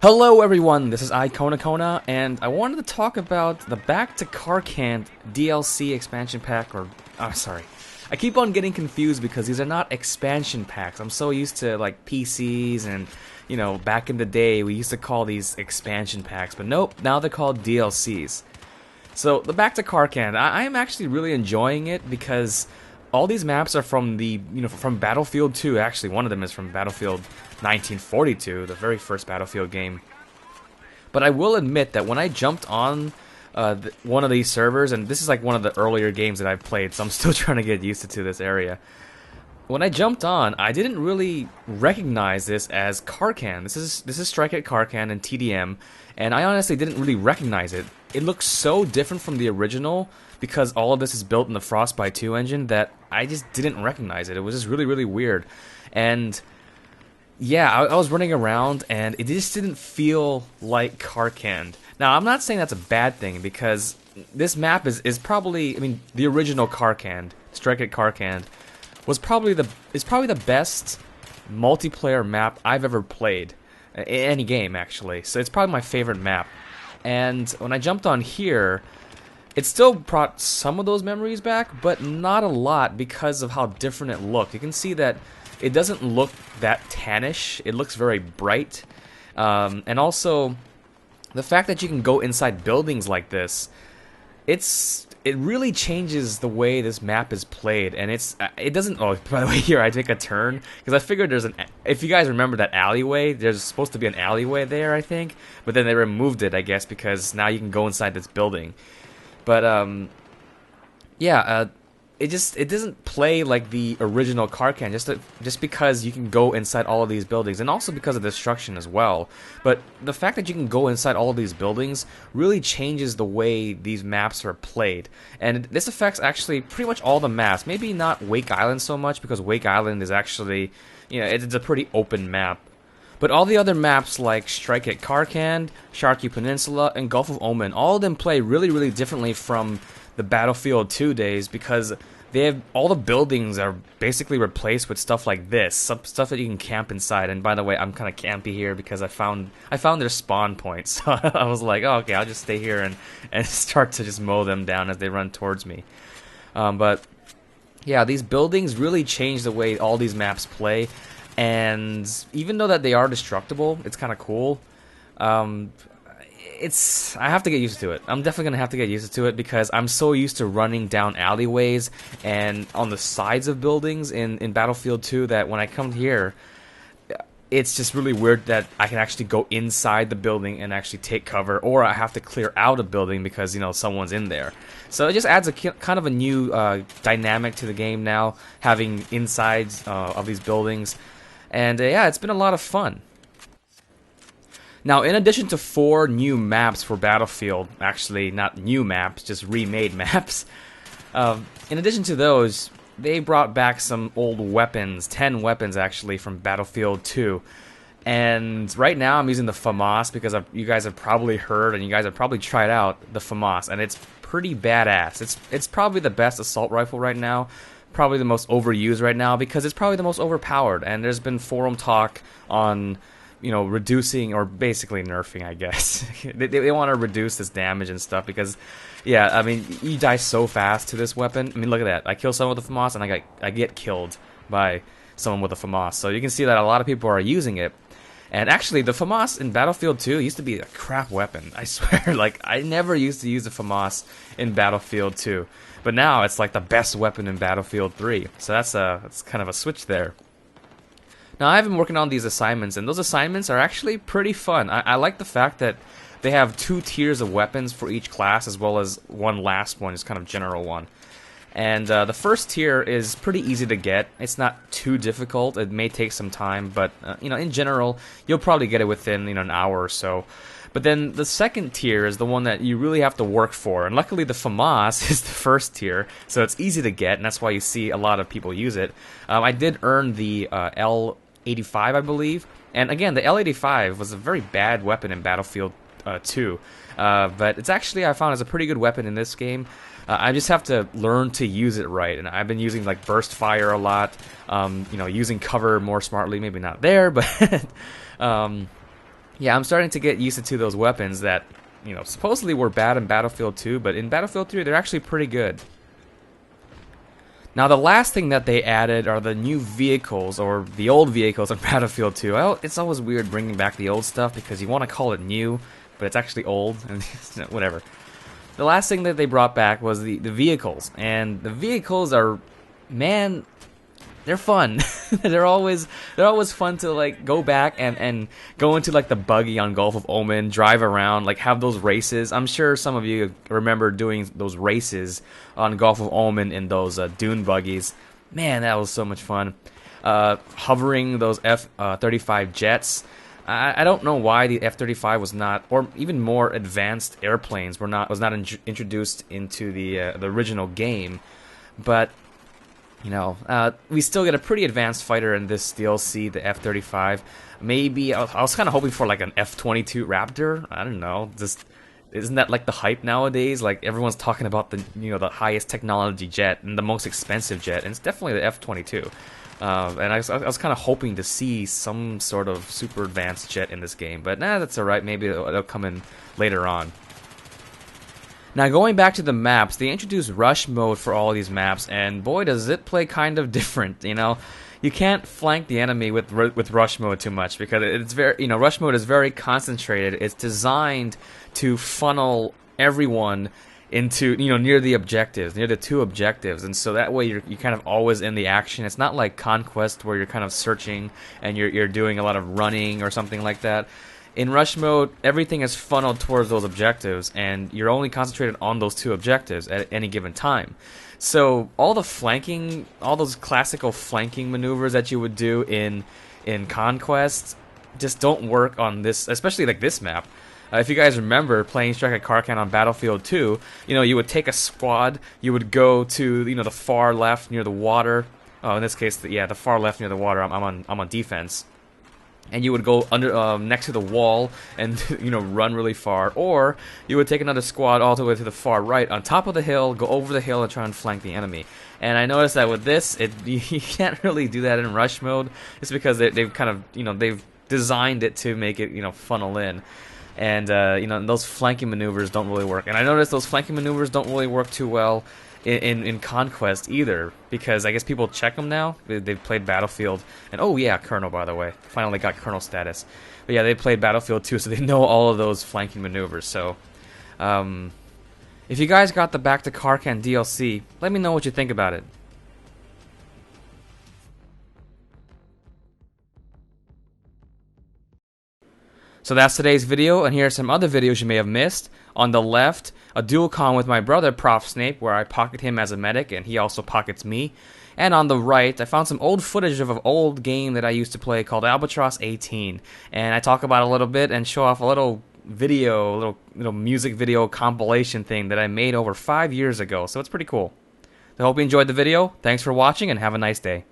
Hello everyone, this is iKonakona, and I wanted to talk about the Back to Karkand DLC expansion pack, sorry. I keep on getting confused because these are not expansion packs. I'm so used to, like, PCs and, you know, back in the day we used to call these expansion packs, but nope, now they're called DLCs. So, the Back to Karkand, I am actually really enjoying it because all these maps are from from Battlefield 2. Actually, one of them is from Battlefield 1942, the very first Battlefield game. But I will admit that when I jumped on one of these servers, and this is like one of the earlier games that I've played, so I'm still trying to get used to this area. When I jumped on, I didn't really recognize this as Karkand. This is Strike at Karkand and TDM, and I honestly didn't really recognize it. It looks so different from the original because all of this is built in the Frostbite 2 engine that I just didn't recognize it. It was just really, really weird. And yeah, I was running around and it just didn't feel like Karkand. Now, I'm not saying that's a bad thing because this map is probably, I mean, the original Karkand, Strike at Karkand, is probably the best multiplayer map I've ever played in any game, actually. So it's probably my favorite map. And when I jumped on here, it still brought some of those memories back, but not a lot because of how different it looked. You can see that it doesn't look that tannish. It looks very bright. And also, the fact that you can go inside buildings like this, it really changes the way this map is played. And it doesn't, oh, by the way, here I take a turn because I figured if you guys remember that alleyway, there's supposed to be an alleyway there, I think, but then they removed it, I guess, because now you can go inside this building. But yeah, it doesn't play like the original Karkand just because you can go inside all of these buildings, and also because of destruction as well. But the fact that you can go inside all of these buildings really changes the way these maps are played, and this affects actually pretty much all the maps. Maybe not Wake Island so much because Wake Island is actually, you know, it's a pretty open map. But all the other maps like Strike at Karkand, Sharkey Peninsula, and Gulf of Oman, all of them play really, really differently from the Battlefield 2 days because all the buildings are basically replaced with stuff like this, stuff that you can camp inside. And by the way, I'm kind of campy here because I found their spawn point, so I was like, oh, okay, I'll just stay here and start to just mow them down as they run towards me. But yeah, these buildings really change the way all these maps play. And even though that they are destructible, it's kind of cool. I have to get used to it. I'm definitely gonna have to get used to it because I'm so used to running down alleyways and on the sides of buildings in Battlefield 2 that when I come here, it's just really weird that I can actually go inside the building and actually take cover, or I have to clear out a building because, you know, someone's in there. So it just adds a kind of a new dynamic to the game now, having insides of these buildings. And yeah, it's been a lot of fun. Now, in addition to 4 new maps for Battlefield, actually not new maps, just remade maps, in addition to those, they brought back some old weapons, 10 weapons actually from Battlefield 2. And right now I'm using the FAMAS because you guys have probably heard and you guys have probably tried out the FAMAS, and it's pretty badass. It's probably the best assault rifle right now. Probably the most overused right now because it's probably the most overpowered, and there's been forum talk on, you know, reducing or basically nerfing, I guess. they want to reduce this damage and stuff because, yeah, I mean, you die so fast to this weapon. I mean, look at that. I kill someone with a FAMAS and I get killed by someone with a FAMAS. So you can see that a lot of people are using it. And actually, the FAMAS in Battlefield 2 used to be a crap weapon. I swear, like, I never used to use the FAMAS in Battlefield 2. But now it's like the best weapon in Battlefield 3. So that's kind of a switch there. Now, I've been working on these assignments, and those assignments are actually pretty fun. I like the fact that they have 2 tiers of weapons for each class, as well as one last one, is kind of general one. And the first tier is pretty easy to get. It's not too difficult. It may take some time, but you know, in general, you'll probably get it within, you know, an hour or so. But then the second tier is the one that you really have to work for, and luckily the FAMAS is the first tier, so it's easy to get, and that's why you see a lot of people use it. I did earn the L85, I believe, and again, the L85 was a very bad weapon in Battlefield 2, but it's actually, I found, is a pretty good weapon in this game. I just have to learn to use it right, and I've been using like burst fire a lot, you know, using cover more smartly, maybe not there, but Yeah, I'm starting to get used to those weapons that, supposedly were bad in Battlefield 2, but in Battlefield 3 they're actually pretty good. Now, the last thing that they added are the new vehicles, or the old vehicles in Battlefield 2. It's always weird bringing back the old stuff because you want to call it new, but it's actually old, and whatever. The last thing that they brought back was the vehicles, and the vehicles are, man, they're fun. they're always fun to like go back and go into like the buggy on Gulf of Omen, drive around, like have those races. I'm sure some of you remember doing those races on Gulf of Omen in those dune buggies. Man, that was so much fun. Hovering those F-35 jets. I don't know why the F-35 was not, or even more advanced airplanes was not introduced into the original game, but we still get a pretty advanced fighter in this DLC, the F-35. Maybe I was kind of hoping for like an F-22 Raptor. I don't know. Just isn't that like the hype nowadays? Like everyone's talking about the highest technology jet and the most expensive jet, and it's definitely the F-22. And I was kind of hoping to see some sort of super advanced jet in this game, but that's alright. Maybe it'll come in later on. Now, going back to the maps, they introduced rush mode for all these maps, and boy, does it play kind of different. You can't flank the enemy with rush mode too much because it's very, rush mode is very concentrated. It's designed to funnel everyone into, near the objectives, near the two objectives, and so that way you're kind of always in the action. It's not like Conquest where you're kind of searching and you're doing a lot of running or something like that. In rush mode, everything is funneled towards those objectives, and you're only concentrated on those two objectives at any given time. So all the flanking, all those classical flanking maneuvers that you would do in Conquest just don't work on this, especially like this map. If you guys remember playing Strike at Karkand on Battlefield 2, you would take a squad, you would go to the far left near the water. Oh, in this case, the far left near the water. I'm on defense. And you would go under next to the wall and run really far, or you would take another squad all the way to the far right on top of the hill, go over the hill and try and flank the enemy. And I noticed that with this, you can't really do that in rush mode. It's because they've kind of they've designed it to make it funnel in, and those flanking maneuvers don't really work. And I noticed those flanking maneuvers don't really work too well in Conquest either, because I guess people check them now. They've played Battlefield, and oh yeah, Colonel, by the way, finally got Colonel status. But yeah, they played Battlefield 2, so they know all of those flanking maneuvers. So if you guys got the Back to Karkand DLC, let me know what you think about it. So that's today's video, and here are some other videos you may have missed. On the left, a dual con with my brother, Prof. Snape, where I pocket him as a medic, and he also pockets me. And on the right, I found some old footage of an old game that I used to play called Albatross 18. And I talk about it a little bit and show off a little video, a little music video compilation thing that I made over 5 years ago. So it's pretty cool. I hope you enjoyed the video. Thanks for watching, and have a nice day.